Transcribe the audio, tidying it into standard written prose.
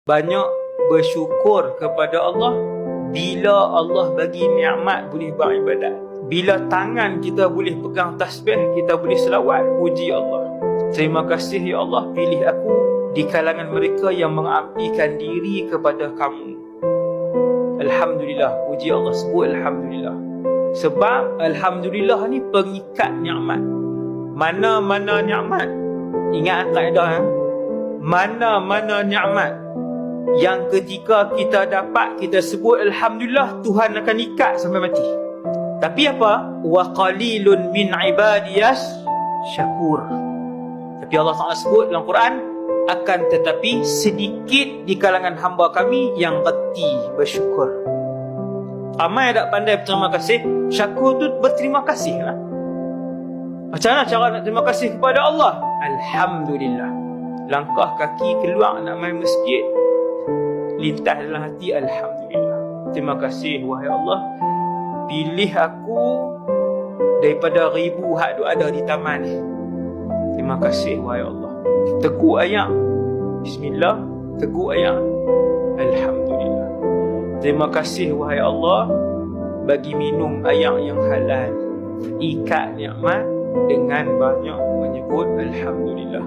banyak bersyukur kepada Allah. Bila Allah bagi nikmat boleh beribadat, bila tangan kita boleh pegang tasbih, kita boleh selawat, puji Allah. Terima kasih ya Allah, pilih aku di kalangan mereka yang mengabdikan diri kepada kamu. Alhamdulillah, puji Allah, sebut Alhamdulillah. Sebab Alhamdulillah ni pengikat nikmat. Mana-mana nikmat, ingat kaedah, mana-mana nikmat yang ketika kita dapat, kita sebut Alhamdulillah, Tuhan akan ikat sampai mati. Tapi apa? Wa qalilun min ibadiyas syakur. Tapi Allah Ta'ala sebut dalam Quran, akan tetapi sedikit di kalangan hamba kami yang reti bersyukur. Ramai tak pandai berterima kasih. Syakur tu berterima kasih lah. Macam mana cara nak terima kasih kepada Allah? Alhamdulillah. Langkah kaki keluar nak main masjid, lintas dalam hati, Alhamdulillah. Terima kasih wahai Allah, pilih aku daripada ribu hak tu ada di taman ni. Terima kasih wahai Allah. Teguk ayat Bismillah, teguk ayat Alhamdulillah. Terima kasih wahai Allah bagi minum air yang halal. Ikat nikmat dengan banyak menyebut Alhamdulillah.